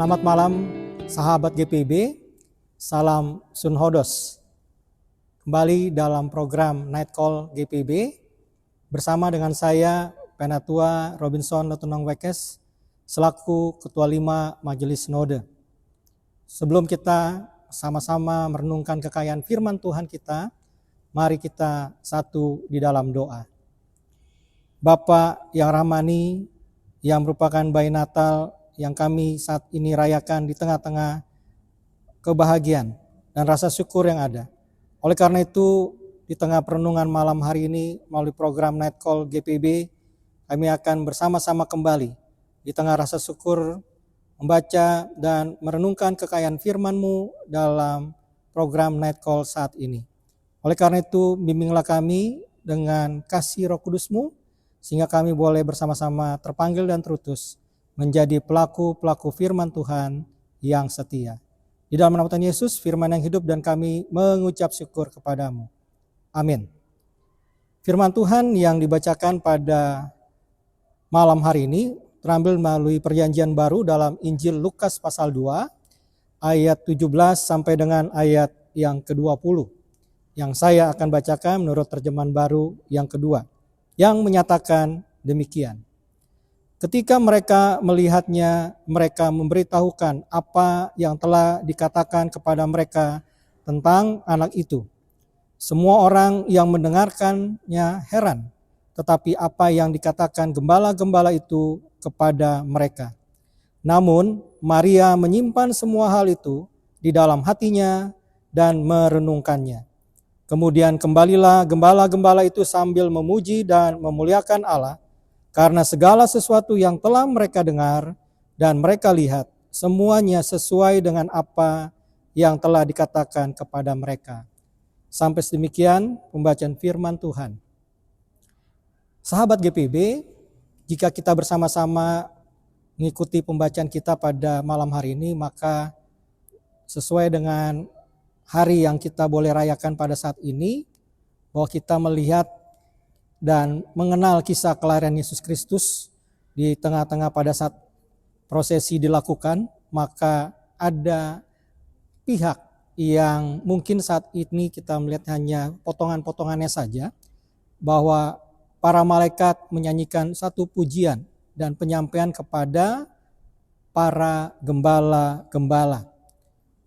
Selamat malam sahabat GPIB, salam Sun Hodos. Kembali dalam program Night Call GPIB bersama dengan saya Penatua Robinson Letunang Wekes selaku Ketua 5 Majelis Sinode. Sebelum kita sama-sama merenungkan kekayaan firman Tuhan kita, mari kita satu di dalam doa. Bapa yang rahmani, yang merupakan bayi Natal yang kami saat ini rayakan di tengah-tengah kebahagiaan dan rasa syukur yang ada. Oleh karena itu, di tengah perenungan malam hari ini melalui program Night Call GPIB, kami akan bersama-sama kembali di tengah rasa syukur membaca dan merenungkan kekayaan firman-Mu dalam program Night Call saat ini. Oleh karena itu, bimbinglah kami dengan kasih Roh Kudus-Mu, sehingga kami boleh bersama-sama terpanggil dan terutus menjadi pelaku-pelaku firman Tuhan yang setia. Di dalam nama Tuhan Yesus, firman yang hidup dan kami mengucap syukur kepadamu. Amin. Firman Tuhan yang dibacakan pada malam hari ini terambil melalui perjanjian baru dalam Injil Lukas pasal 2 ayat 17 sampai dengan ayat yang ke-20. Yang saya akan bacakan menurut terjemahan baru yang kedua, yang menyatakan demikian. Ketika mereka melihatnya, mereka memberitahukan apa yang telah dikatakan kepada mereka tentang anak itu. Semua orang yang mendengarkannya heran, tetapi apa yang dikatakan gembala-gembala itu kepada mereka. Namun Maria menyimpan semua hal itu di dalam hatinya dan merenungkannya. Kemudian kembalilah gembala-gembala itu sambil memuji dan memuliakan Allah, karena segala sesuatu yang telah mereka dengar dan mereka lihat, semuanya sesuai dengan apa yang telah dikatakan kepada mereka. Sampai sedemikian pembacaan firman Tuhan. Sahabat GPIB, jika kita bersama-sama mengikuti pembacaan kita pada malam hari ini, maka sesuai dengan hari yang kita boleh rayakan pada saat ini, bahwa kita melihat dan mengenal kisah kelahiran Yesus Kristus di tengah-tengah pada saat prosesi dilakukan, maka ada pihak yang mungkin saat ini kita melihat hanya potongan-potongannya saja, bahwa para malaikat menyanyikan satu pujian dan penyampaian kepada para gembala-gembala.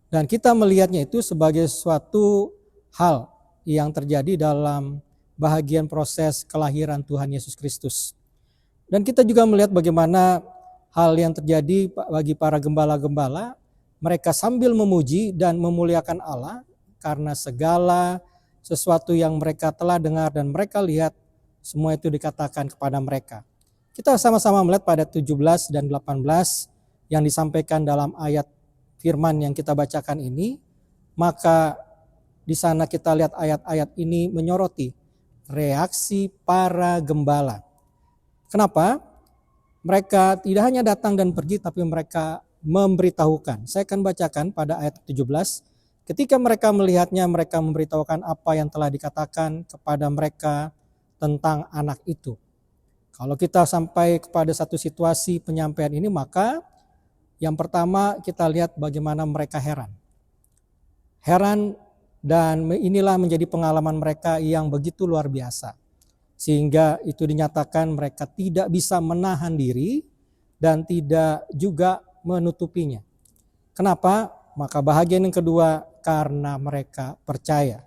Dan kita melihatnya itu sebagai suatu hal yang terjadi dalam bahagian proses kelahiran Tuhan Yesus Kristus. Dan kita juga melihat bagaimana hal yang terjadi bagi para gembala-gembala, mereka sambil memuji dan memuliakan Allah karena segala sesuatu yang mereka telah dengar dan mereka lihat, semua itu dikatakan kepada mereka. Kita sama-sama melihat pada 17 dan 18 yang disampaikan dalam ayat firman yang kita bacakan ini, maka di sana kita lihat ayat-ayat ini menyoroti reaksi para gembala. Kenapa? Mereka tidak hanya datang dan pergi, tapi mereka memberitahukan. Saya akan bacakan pada ayat 17. Ketika mereka melihatnya, mereka memberitahukan apa yang telah dikatakan kepada mereka tentang anak itu. Kalau kita sampai kepada satu situasi penyampaian ini, maka yang pertama kita lihat bagaimana mereka heran. Heran. Dan inilah menjadi pengalaman mereka yang begitu luar biasa. Sehingga itu dinyatakan mereka tidak bisa menahan diri dan tidak juga menutupinya. Kenapa? Maka bahagian yang kedua, karena mereka percaya.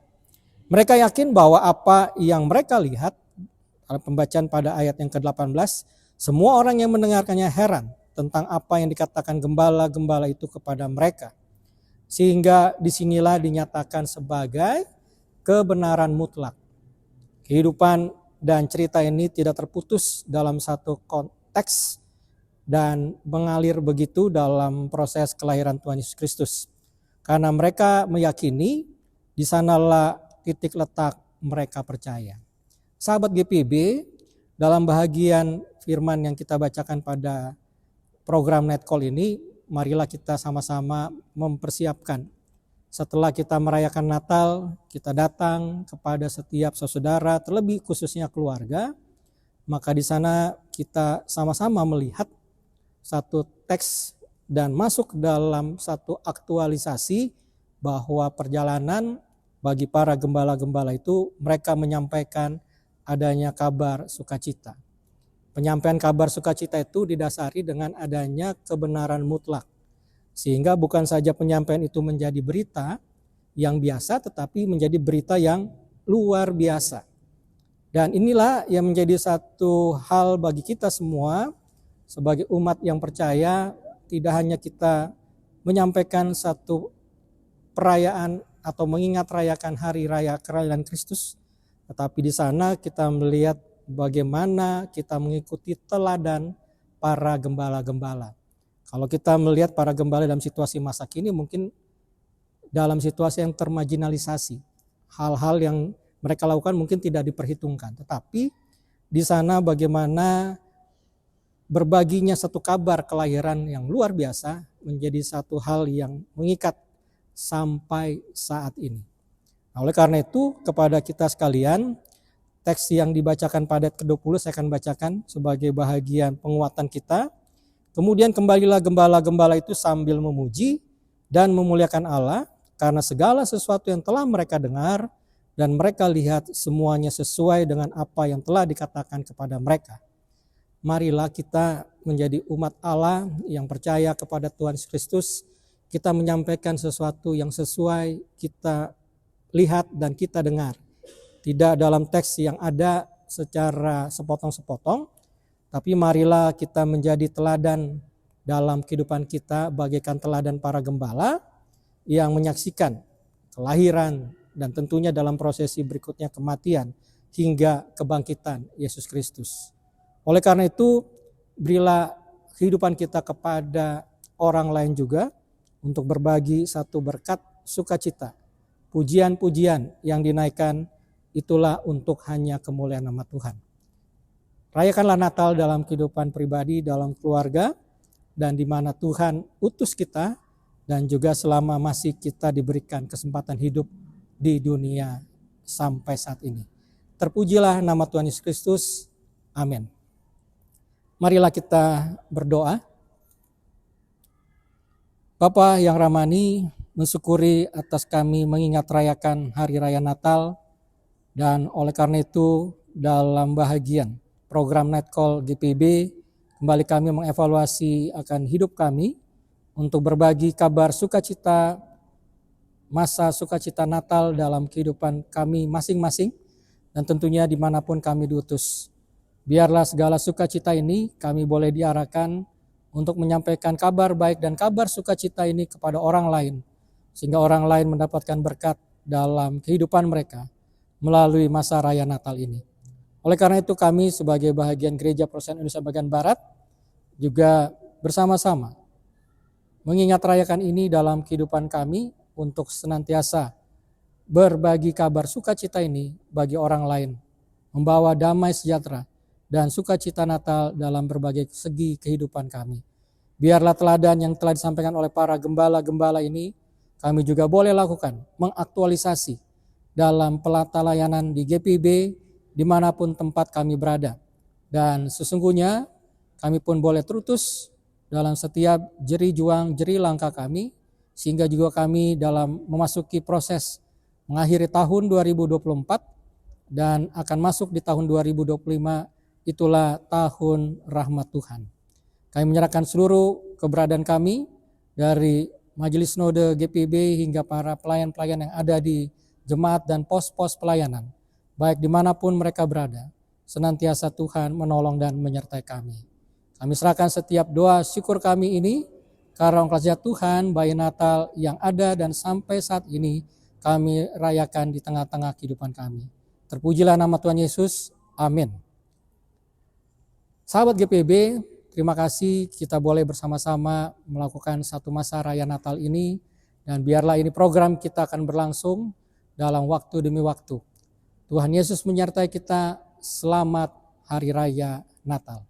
Mereka yakin bahwa apa yang mereka lihat, dalam pembacaan pada ayat yang ke-18, semua orang yang mendengarkannya heran tentang apa yang dikatakan gembala-gembala itu kepada mereka. Sehingga disinilah dinyatakan sebagai kebenaran mutlak. Kehidupan dan cerita ini tidak terputus dalam satu konteks dan mengalir begitu dalam proses kelahiran Tuhan Yesus Kristus. Karena mereka meyakini di sanalah titik letak mereka percaya. Sahabat GPIB, dalam bahagian firman yang kita bacakan pada program Night Call ini, marilah kita sama-sama mempersiapkan. Setelah kita merayakan Natal, kita datang kepada setiap saudara, terlebih khususnya keluarga, maka di sana kita sama-sama melihat satu teks dan masuk dalam satu aktualisasi bahwa perjalanan bagi para gembala-gembala itu mereka menyampaikan adanya kabar sukacita. Penyampaian kabar sukacita itu didasari dengan adanya kebenaran mutlak. Sehingga bukan saja penyampaian itu menjadi berita yang biasa, tetapi menjadi berita yang luar biasa. Dan inilah yang menjadi satu hal bagi kita semua sebagai umat yang percaya, tidak hanya kita menyampaikan satu perayaan atau mengingat rayakan hari raya kelahiran Kristus, tetapi di sana kita melihat bagaimana kita mengikuti teladan para gembala-gembala. Kalau kita melihat para gembala dalam situasi masa kini, mungkin dalam situasi yang termarginalisasi, hal-hal yang mereka lakukan mungkin tidak diperhitungkan, tetapi di sana bagaimana berbaginya satu kabar kelahiran yang luar biasa menjadi satu hal yang mengikat sampai saat ini. Nah, oleh karena itu kepada kita sekalian, teks yang dibacakan pada ayat ke-20 saya akan bacakan sebagai bahagian penguatan kita. Kemudian kembalilah gembala-gembala itu sambil memuji dan memuliakan Allah karena segala sesuatu yang telah mereka dengar dan mereka lihat semuanya sesuai dengan apa yang telah dikatakan kepada mereka. Marilah kita menjadi umat Allah yang percaya kepada Tuhan Yesus Kristus. Kita menyampaikan sesuatu yang sesuai kita lihat dan kita dengar. Tidak dalam teks yang ada secara sepotong-sepotong, tapi marilah kita menjadi teladan dalam kehidupan kita bagaikan teladan para gembala yang menyaksikan kelahiran dan tentunya dalam prosesi berikutnya kematian hingga kebangkitan Yesus Kristus. Oleh karena itu, berilah kehidupan kita kepada orang lain juga untuk berbagi satu berkat sukacita. Pujian-pujian yang dinaikkan itulah untuk hanya kemuliaan nama Tuhan. Rayakanlah Natal dalam kehidupan pribadi, dalam keluarga, dan di mana Tuhan utus kita dan juga selama masih kita diberikan kesempatan hidup di dunia sampai saat ini. Terpujilah nama Tuhan Yesus Kristus. Amin. Marilah kita berdoa. Bapa yang Rahmani, mensyukuri atas kami mengingat rayakan hari raya Natal, dan oleh karena itu dalam bahagian program Night Call GPB kembali kami mengevaluasi akan hidup kami untuk berbagi kabar sukacita, masa sukacita Natal dalam kehidupan kami masing-masing dan tentunya dimanapun kami diutus. Biarlah segala sukacita ini kami boleh diarahkan untuk menyampaikan kabar baik dan kabar sukacita ini kepada orang lain, sehingga orang lain mendapatkan berkat dalam kehidupan mereka melalui masa raya Natal ini. Oleh karena itu kami sebagai bahagian Gereja Protestan Indonesia bagian Barat juga bersama-sama mengingat rayakan ini dalam kehidupan kami untuk senantiasa berbagi kabar sukacita ini bagi orang lain, membawa damai sejahtera dan sukacita Natal dalam berbagai segi kehidupan kami. Biarlah teladan yang telah disampaikan oleh para gembala-gembala ini kami juga boleh lakukan, mengaktualisasi dalam pelayanan di GPB dimanapun tempat kami berada. Dan sesungguhnya kami pun boleh terutus dalam setiap jeri juang, jeri langkah kami, sehingga juga kami dalam memasuki proses mengakhiri tahun 2024 dan akan masuk di tahun 2025, itulah tahun rahmat Tuhan. Kami menyerahkan seluruh keberadaan kami dari Majelis Sinode GPB hingga para pelayan-pelayan yang ada di jemaat dan pos-pos pelayanan, baik dimanapun mereka berada, senantiasa Tuhan menolong dan menyertai kami. Kami serahkan setiap doa syukur kami ini karena kasih Tuhan bayi Natal yang ada dan sampai saat ini kami rayakan di tengah-tengah kehidupan kami. Terpujilah nama Tuhan Yesus. Amin. Sahabat GPB, terima kasih kita boleh bersama-sama melakukan satu masa raya Natal ini, dan biarlah ini program kita akan berlangsung dalam waktu demi waktu. Tuhan Yesus menyertai kita. Selamat Hari Raya Natal.